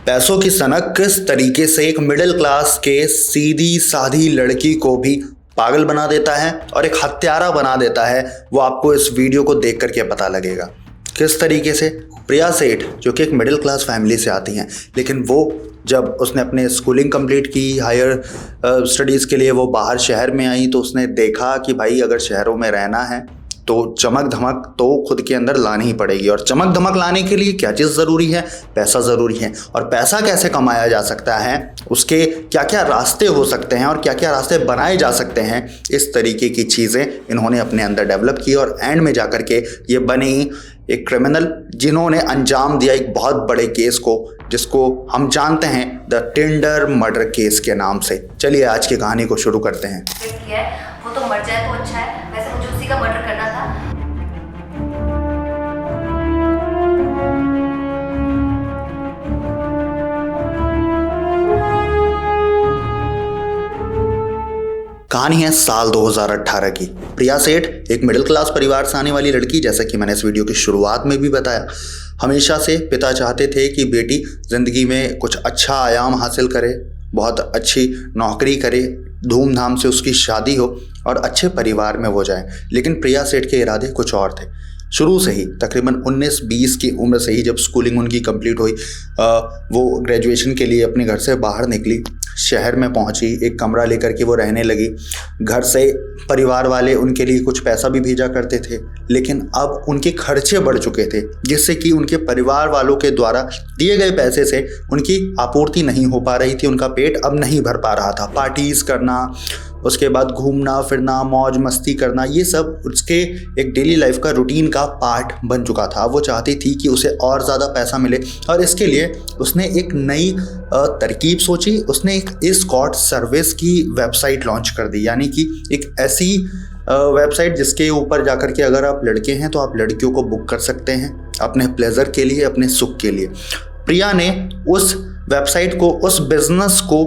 पैसों की सनक किस तरीके से एक मिडिल क्लास के सीधी साधी लड़की को भी पागल बना देता है और एक हत्यारा बना देता है, वो आपको इस वीडियो को देख करके पता लगेगा। किस तरीके से प्रिया सेठ, जो कि एक मिडिल क्लास फैमिली से आती हैं, लेकिन वो जब उसने अपने स्कूलिंग कंप्लीट की, हायर स्टडीज़ के लिए वो बाहर शहर में आई, तो उसने देखा कि भाई अगर शहरों में रहना है तो चमक धमक तो खुद के अंदर लानी ही पड़ेगी। और चमक धमक लाने के लिए क्या चीज़ ज़रूरी है? पैसा ज़रूरी है। और पैसा कैसे कमाया जा सकता है, उसके क्या क्या रास्ते हो सकते हैं और क्या क्या रास्ते बनाए जा सकते हैं, इस तरीके की चीज़ें इन्होंने अपने अंदर डेवलप की और एंड में जा कर के ये बनी एक क्रिमिनल, जिन्होंने अंजाम दिया एक बहुत बड़े केस को, जिसको हम जानते हैं द टिंडर मर्डर केस के नाम से। चलिए आज की कहानी को शुरू करते हैं। वो तो मर जाए तो अच्छा है, वैसे मुझे उसी का मर्डर करना था। कहानी है साल 2018 की। प्रिया सेठ एक मिडिल क्लास परिवार से आने वाली लड़की, जैसा कि मैंने इस वीडियो की शुरुआत में भी बताया। हमेशा से पिता चाहते थे कि बेटी ज़िंदगी में कुछ अच्छा आयाम हासिल करे, बहुत अच्छी नौकरी करे, धूमधाम से उसकी शादी हो और अच्छे परिवार में वो जाए। लेकिन प्रिया सेठ के इरादे कुछ और थे। शुरू से ही तकरीबन 19-20 की उम्र से ही जब स्कूलिंग उनकी कंप्लीट हुई, वो ग्रेजुएशन के लिए अपने घर से बाहर निकली, शहर में पहुंची, एक कमरा लेकर के वो रहने लगी। घर से परिवार वाले उनके लिए कुछ पैसा भी भेजा करते थे, लेकिन अब उनके खर्चे बढ़ चुके थे, जिससे कि उनके परिवार वालों के द्वारा दिए गए पैसे से उनकी आपूर्ति नहीं हो पा रही थी। उनका पेट अब नहीं भर पा रहा था। पार्टीज़ करना, उसके बाद घूमना फिरना, मौज मस्ती करना, ये सब उसके एक डेली लाइफ का रूटीन का पार्ट बन चुका था। वो चाहती थी कि उसे और ज़्यादा पैसा मिले और इसके लिए उसने एक नई तरकीब सोची। उसने एक एस्कॉर्ट सर्विस की वेबसाइट लॉन्च कर दी, यानी कि एक ऐसी वेबसाइट जिसके ऊपर जाकर के अगर आप लड़के हैं तो आप लड़कियों को बुक कर सकते हैं अपने प्लेजर के लिए, अपने सुख के लिए। प्रिया ने उस वेबसाइट को, उस बिजनेस को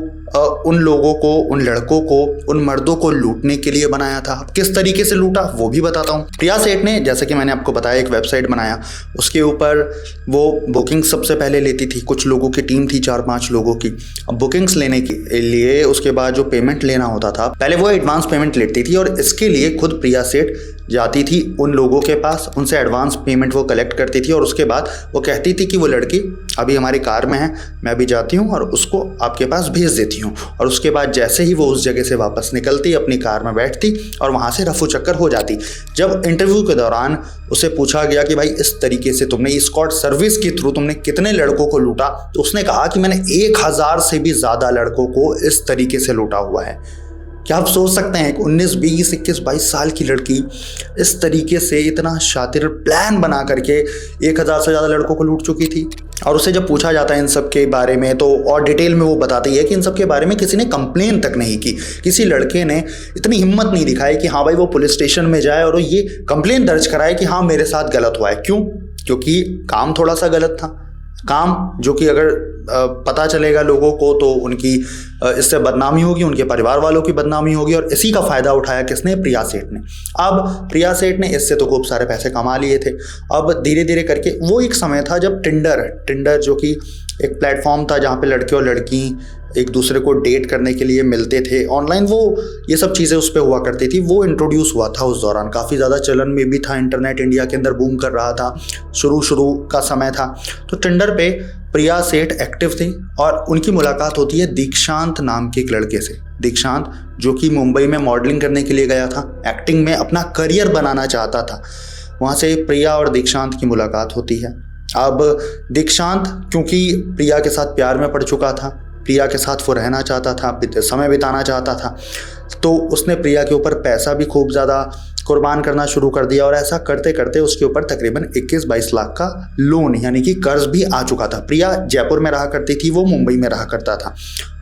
उन लोगों को, उन लड़कों को, उन मर्दों को लूटने के लिए बनाया था। किस तरीके से लूटा वो भी बताता हूँ। प्रिया सेठ ने, जैसे कि मैंने आपको बताया, एक वेबसाइट बनाया। उसके ऊपर वो बुकिंग सबसे पहले लेती थी। कुछ लोगों की टीम थी, 4-5 लोगों की। अब बुकिंग्स लेने के लिए उसके बाद जो पेमेंट लेना होता था, पहले वो एडवांस पेमेंट लेती थी और इसके लिए खुद प्रिया सेठ जाती थी उन लोगों के पास, उनसे एडवांस पेमेंट वो कलेक्ट करती थी और उसके बाद वो कहती थी कि वो लड़की अभी हमारी कार में है, मैं अभी जाती हूँ और उसको आपके पास भेज देती हूँ। और उसके बाद जैसे ही वो उस जगह से वापस निकलती, अपनी कार में बैठती और वहाँ से रफू चक्कर हो जाती। जब इंटरव्यू के दौरान उसे पूछा गया कि भाई इस तरीके से तुमने एस्कॉर्ट सर्विस के थ्रू तुमने कितने लड़कों को लूटा, तो उसने कहा कि मैंने 1000 से भी ज़्यादा लड़कों को इस तरीके से लूटा हुआ है। क्या आप सोच सकते हैं कि 19, 20, 21, 22 साल की लड़की इस तरीके से इतना शातिर प्लान बना करके 1000 से ज़्यादा लड़कों को लूट चुकी थी। और उससे जब पूछा जाता है इन सब के बारे में, तो और डिटेल में वो बताती है कि इन सब के बारे में किसी ने कंप्लेन तक नहीं की। किसी लड़के ने इतनी हिम्मत नहीं दिखाई कि हाँ भाई वो पुलिस स्टेशन में जाए और ये कंप्लेन दर्ज कराए कि हाँ मेरे साथ गलत हुआ है। क्यों? क्योंकि काम थोड़ा सा गलत था। काम जो कि अगर पता चलेगा लोगों को तो उनकी इससे बदनामी होगी, उनके परिवार वालों की बदनामी होगी। और इसी का फ़ायदा उठाया किसने? प्रिया सेठ ने। अब प्रिया सेठ ने इससे तो खूब सारे पैसे कमा लिए थे। अब धीरे धीरे करके, वो एक समय था जब टिंडर जो कि एक प्लेटफॉर्म था जहाँ पे लड़के और लड़की एक दूसरे को डेट करने के लिए मिलते थे ऑनलाइन, वो ये सब चीज़ें उस पर हुआ करती थी। वो इंट्रोड्यूस हुआ था उस दौरान, काफ़ी ज़्यादा चलन में भी था। इंटरनेट इंडिया के अंदर बूम कर रहा था, शुरू का समय था। तो टिंडर पे प्रिया सेठ एक्टिव थी और उनकी मुलाकात होती है दीक्षांत नाम के एक लड़के से। दीक्षांत जो कि मुंबई में मॉडलिंग करने के लिए गया था, एक्टिंग में अपना करियर बनाना चाहता था। वहाँ से प्रिया और दीक्षांत की मुलाकात होती है। अब दीक्षांत क्योंकि प्रिया के साथ प्यार में पड़ चुका था, प्रिया के साथ वो रहना चाहता था, समय बिताना चाहता था, तो उसने प्रिया के ऊपर पैसा भी खूब ज़्यादा कुर्बान करना शुरू कर दिया। और ऐसा करते करते उसके ऊपर तकरीबन 21-22 लाख का लोन यानी कि कर्ज भी आ चुका था। प्रिया जयपुर में रहा करती थी, वो मुंबई में रहा करता था।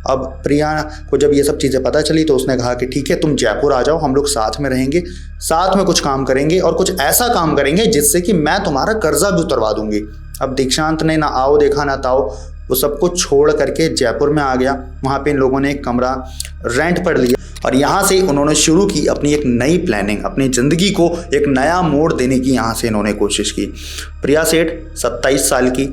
अब प्रिया को जब ये सब चीज़ें पता चली तो उसने कहा कि ठीक है, तुम जयपुर आ जाओ, हम लोग साथ में रहेंगे, साथ में कुछ काम करेंगे और कुछ ऐसा काम करेंगे जिससे कि मैं तुम्हारा कर्जा भी उतरवा दूंगी। अब दीक्षांत ने ना आओ देखा ना ताओ, वो सब कुछ छोड़ करके जयपुर में आ गया। वहाँ पे इन लोगों ने एक कमरा रेंट पर लिया और यहाँ से उन्होंने शुरू की अपनी एक नई प्लानिंग, अपनी ज़िंदगी को एक नया मोड़ देने की यहाँ से इन्होंने कोशिश की। प्रिया सेठ 27 साल की,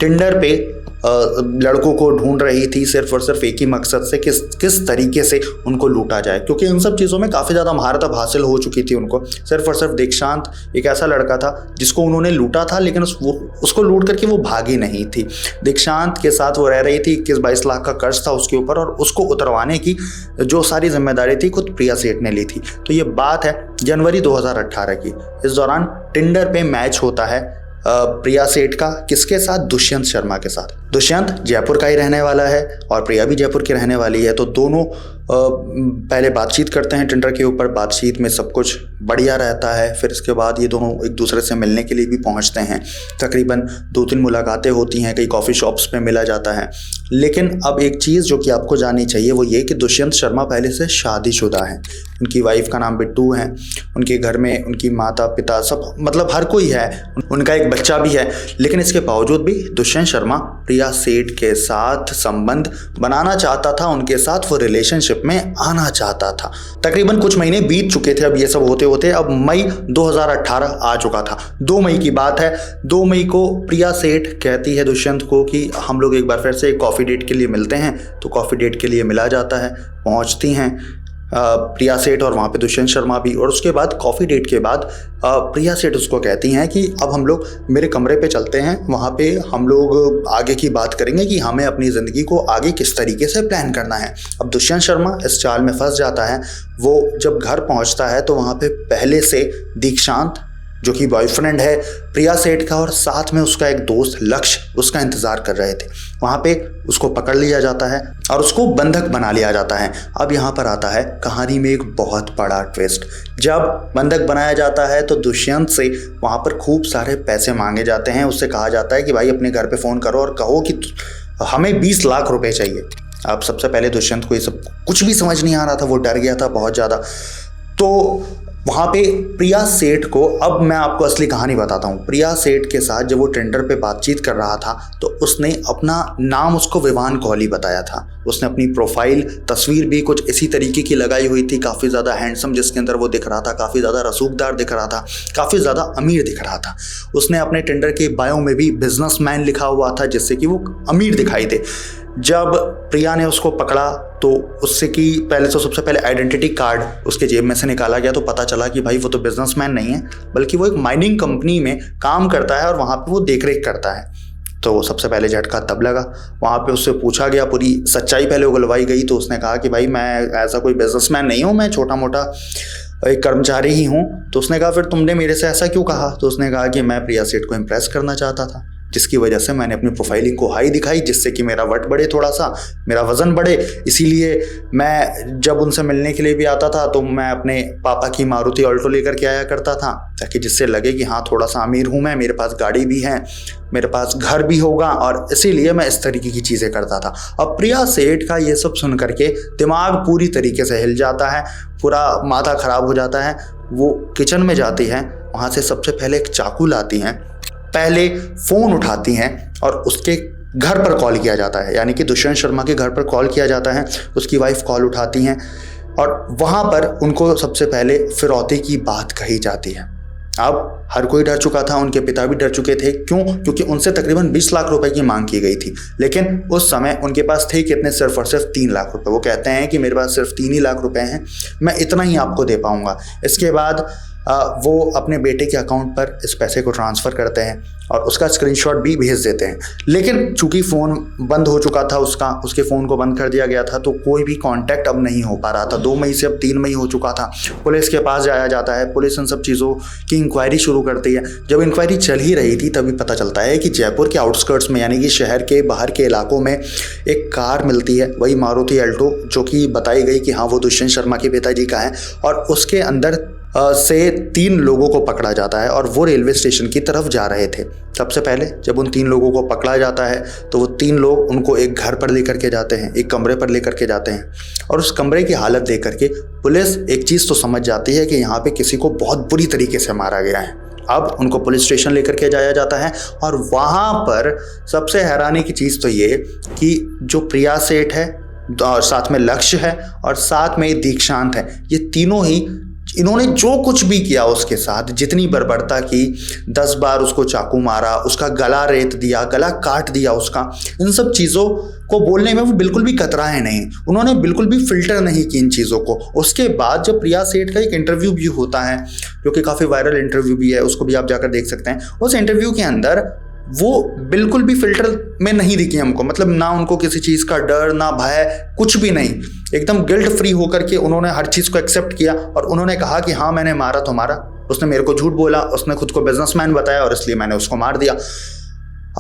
टिंडर पे लड़कों को ढूंढ रही थी सिर्फ और सिर्फ एक ही मकसद से किस तरीके से उनको लूटा जाए, क्योंकि इन सब चीज़ों में काफ़ी ज़्यादा महारत अब हासिल हो चुकी थी उनको। सिर्फ और सिर्फ दीक्षांत एक ऐसा लड़का था जिसको उन्होंने लूटा था, लेकिन उसको लूट करके वो भागी नहीं थी। दीक्षांत के साथ वो रह रही थी, 21-22 लाख का कर्ज था उसके ऊपर, और उसको उतरवाने की जो सारी जिम्मेदारी थी खुद प्रिया सेठ ने ली थी। तो ये बात है जनवरी 2018 की। इस दौरान टिंडर पे मैच होता है प्रिया सेठ का, किसके साथ? दुष्यंत शर्मा के साथ। दुष्यंत जयपुर का ही रहने वाला है और प्रिया भी जयपुर की रहने वाली है। तो दोनों पहले बातचीत करते हैं टिंडर के ऊपर। बातचीत में सब कुछ बढ़िया रहता है। फिर इसके बाद ये दोनों एक दूसरे से मिलने के लिए भी पहुंचते हैं। तकरीबन 2-3 मुलाकातें होती हैं, कई कॉफ़ी शॉप्स में मिला जाता है। लेकिन अब एक चीज़ जो कि आपको जाननी चाहिए वो ये कि दुष्यंत शर्मा पहले से शादीशुदा हैं। उनकी वाइफ का नाम बिट्टू है। उनके घर में उनकी माता पिता सब, मतलब हर कोई है। उनका एक बच्चा भी है। लेकिन इसके बावजूद भी दुष्यंत शर्मा प्रिया सेठ के साथ संबंध बनाना चाहता था, उनके साथ वो रिलेशनशिप में आना चाहता था। तकरीबन कुछ महीने बीत चुके थे अब ये सब होते होते। अब मई 2018 आ चुका था। 2 मई की बात है। 2 मई को प्रिया सेठ कहती है दुष्यंत को कि हम लोग एक बार फिर से कॉफ़ी डेट के लिए मिलते हैं। तो कॉफ़ी डेट के लिए मिला जाता है। पहुंचती हैं प्रिया सेठ और वहाँ पे दुष्यंत शर्मा भी। और उसके बाद कॉफ़ी डेट के बाद प्रिया सेठ उसको कहती हैं कि अब हम लोग मेरे कमरे पे चलते हैं, वहाँ पे हम लोग आगे की बात करेंगे कि हमें अपनी ज़िंदगी को आगे किस तरीके से प्लान करना है। अब दुष्यंत शर्मा इस चाल में फंस जाता है। वो जब घर पहुँचता है तो वहाँ पे पहले से दीक्षांत जो कि बॉयफ्रेंड है प्रिया सेठ का, और साथ में उसका एक दोस्त लक्ष्य उसका इंतज़ार कर रहे थे। वहाँ पे उसको पकड़ लिया जाता है और उसको बंधक बना लिया जाता है। अब यहाँ पर आता है कहानी में एक बहुत बड़ा ट्विस्ट। जब बंधक बनाया जाता है तो दुष्यंत से वहाँ पर खूब सारे पैसे मांगे जाते हैं। उससे कहा जाता है कि भाई अपने घर पे फ़ोन करो और कहो कि हमें 20 लाख रुपए चाहिए। अब सबसे पहले दुष्यंत को ये सब कुछ भी समझ नहीं आ रहा था, वो डर गया था बहुत ज़्यादा। तो वहाँ पे प्रिया सेठ को, अब मैं आपको असली कहानी बताता हूँ। प्रिया सेठ के साथ जब वो टेंडर पे बातचीत कर रहा था तो उसने अपना नाम उसको विवान कोहली बताया था। उसने अपनी प्रोफाइल तस्वीर भी कुछ इसी तरीके की लगाई हुई थी, काफ़ी ज़्यादा हैंडसम जिसके अंदर वो दिख रहा था, काफ़ी ज़्यादा रसूखदार दिख रहा था, काफ़ी ज़्यादा अमीर दिख रहा था। उसने अपने टेंडर के बायो में भी बिजनेसमैन लिखा हुआ था जिससे कि वो अमीर दिखाई दे। जब प्रिया ने उसको पकड़ा तो उससे कि पहले तो सबसे पहले आइडेंटिटी कार्ड उसके जेब में से निकाला गया। तो पता चला कि भाई वो तो बिजनेसमैन नहीं है, बल्कि वो एक माइनिंग कंपनी में काम करता है और वहाँ पे वो देखरेख करता है। तो सबसे पहले झटका तब लगा। वहाँ पे उससे पूछा गया, पूरी सच्चाई पहले उगलवाई गई। तो उसने कहा कि भाई मैं ऐसा कोई बिजनेसमैन नहीं हूँ, मैं छोटा मोटा एक कर्मचारी ही हूँ। तो उसने कहा फिर तुमने मेरे से ऐसा क्यों कहा? तो उसने कहा कि मैं प्रिया सेठ को इम्प्रेस करना चाहता था, जिसकी वजह से मैंने अपनी प्रोफाइलिंग को हाई दिखाई, जिससे कि मेरा वट बढ़े, थोड़ा सा मेरा वज़न बढ़े। इसीलिए मैं जब उनसे मिलने के लिए भी आता था तो मैं अपने पापा की मारुति ऑल्टो लेकर के आया करता था, ताकि जिससे लगे कि हाँ थोड़ा सा अमीर हूँ मैं, मेरे पास गाड़ी भी है, मेरे पास घर भी होगा, और इसीलिए मैं इस तरीके की चीज़ें करता था। अब प्रिया सेठ का ये सब सुन करके दिमाग पूरी तरीके से हिल जाता है, पूरा माथा ख़राब हो जाता है। वो किचन में जाती हैं, वहाँ से सबसे पहले एक चाकू लाती हैं, पहले फ़ोन उठाती हैं और उसके घर पर कॉल किया जाता है, यानी कि दुष्यंत शर्मा के घर पर कॉल किया जाता है। उसकी वाइफ कॉल उठाती हैं और वहाँ पर उनको सबसे पहले फिरौती की बात कही जाती है। अब हर कोई डर चुका था, उनके पिता भी डर चुके थे। क्यों? क्योंकि उनसे तकरीबन 20 लाख रुपए की मांग की गई थी, लेकिन उस समय उनके पास थे कितने? सिर्फ और सिर्फ 3 लाख रुपए। वो कहते हैं कि मेरे पास सिर्फ 3 ही लाख रुपए हैं, मैं इतना ही आपको दे पाऊंगा। इसके बाद वो अपने बेटे के अकाउंट पर इस पैसे को ट्रांसफ़र करते हैं और उसका स्क्रीनशॉट भी भेज देते हैं। लेकिन चूंकि फ़ोन बंद हो चुका था उसके फ़ोन को बंद कर दिया गया था, तो कोई भी कांटेक्ट अब नहीं हो पा रहा था। 2 मई से अब 3 मई हो चुका था। पुलिस के पास जाया जाता है, पुलिस इन सब चीज़ों की इंक्वायरी शुरू करती है। जब इंक्वायरी चल ही रही थी तभी पता चलता है कि जयपुर के आउटस्कर्ट्स में, यानी कि शहर के बाहर के इलाकों में एक कार मिलती है, वही मारुति अल्टो, जो कि बताई गई कि हाँ वो दुष्यंत शर्मा के पिताजी का है। और उसके अंदर से 3 लोगों को पकड़ा जाता है और वो रेलवे स्टेशन की तरफ जा रहे थे। सबसे पहले जब उन 3 लोगों को पकड़ा जाता है तो वो 3 लोग उनको एक घर पर लेकर के जाते हैं, एक कमरे पर लेकर के जाते हैं, और उस कमरे की हालत देख करके पुलिस एक चीज़ तो समझ जाती है कि यहाँ पे किसी को बहुत बुरी तरीके से मारा गया है। अब उनको पुलिस स्टेशन लेकर के जाया जाता है और वहाँ पर सबसे हैरानी की चीज़ तो ये कि जो प्रिया सेठ है और साथ में लक्ष्य है और साथ में दीक्षांत है, ये तीनों ही इन्होंने जो कुछ भी किया उसके साथ, जितनी बर्बरता की, 10 बार उसको चाकू मारा, उसका गला रेत दिया, गला काट दिया उसका, इन सब चीज़ों को बोलने में वो बिल्कुल भी कतराए नहीं। उन्होंने बिल्कुल भी फिल्टर नहीं की इन चीज़ों को। उसके बाद जब प्रिया सेठ का एक इंटरव्यू भी होता है, जो कि काफ़ी वायरल इंटरव्यू भी है, उसको भी आप जाकर देख सकते हैं। उस इंटरव्यू के अंदर वो बिल्कुल भी फिल्टर में नहीं दिखी हमको, मतलब ना उनको किसी चीज़ का डर, ना भय, कुछ भी नहीं। एकदम गिल्ट फ्री होकर के उन्होंने हर चीज़ को एक्सेप्ट किया और उन्होंने कहा कि हाँ मैंने मारा तो मारा, उसने मेरे को झूठ बोला, उसने खुद को बिजनेसमैन बताया और इसलिए मैंने उसको मार दिया।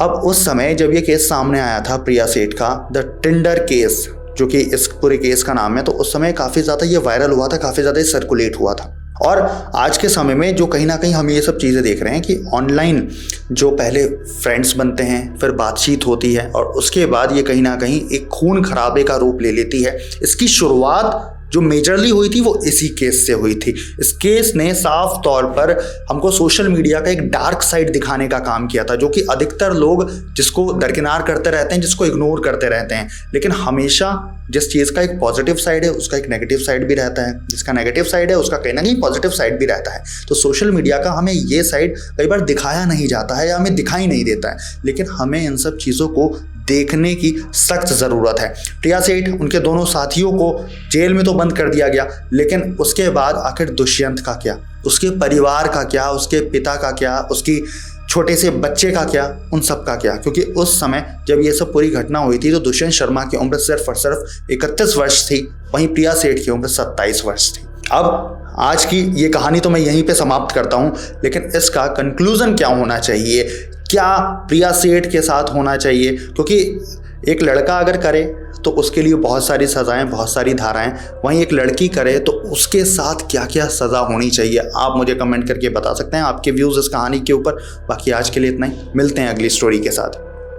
अब उस समय जब ये केस सामने आया था प्रिया सेठ का, द टिंडर केस, जो कि इस पूरे केस का नाम है, तो उस समय काफ़ी ज़्यादा ये वायरल हुआ था, काफ़ी ज़्यादा सर्कुलेट हुआ था। और आज के समय में जो कहीं ना कहीं हम ये सब चीज़ें देख रहे हैं कि ऑनलाइन जो पहले फ्रेंड्स बनते हैं, फिर बातचीत होती है और उसके बाद ये कहीं ना कहीं एक खून खराबे का रूप ले लेती है। इसकी शुरुआत जो मेजरली हुई थी वो इसी केस से हुई थी। इस केस ने साफ तौर पर हमको सोशल मीडिया का एक डार्क साइड दिखाने का काम किया था, जो कि अधिकतर लोग जिसको दरकिनार करते रहते हैं, जिसको इग्नोर करते रहते हैं। लेकिन हमेशा जिस चीज़ का एक पॉजिटिव साइड है उसका एक नेगेटिव साइड भी रहता है, जिसका नेगेटिव साइड है उसका कहीं ना कहीं पॉजिटिव साइड भी रहता है। तो सोशल मीडिया का हमें ये साइड कई बार दिखाया नहीं जाता है या हमें दिखाई नहीं देता है, लेकिन हमें इन सब चीज़ों को देखने की सख्त ज़रूरत है। प्रिया सेठ, उनके दोनों साथियों को जेल में तो बंद कर दिया गया, लेकिन उसके बाद आखिर दुष्यंत का क्या, उसके परिवार का क्या, उसके पिता का क्या, उसकी छोटे से बच्चे का क्या, उन सब का क्या? क्योंकि उस समय जब ये सब पूरी घटना हुई थी तो दुष्यंत शर्मा की उम्र सिर्फ और सिर्फ 31 वर्ष थी, वहीं प्रिया सेठ की उम्र 27 वर्ष थी। अब आज की ये कहानी तो मैं यहीं पे समाप्त करता हूँ, लेकिन इसका कंक्लूजन क्या होना चाहिए, क्या प्रिया सेठ के साथ होना चाहिए? क्योंकि एक लड़का अगर करे तो उसके लिए बहुत सारी सज़ाएं, बहुत सारी धाराएं, वहीं एक लड़की करे तो उसके साथ क्या क्या सज़ा होनी चाहिए, आप मुझे कमेंट करके बता सकते हैं आपके व्यूज़ इस कहानी के ऊपर। बाकी आज के लिए इतना ही, मिलते हैं अगली स्टोरी के साथ।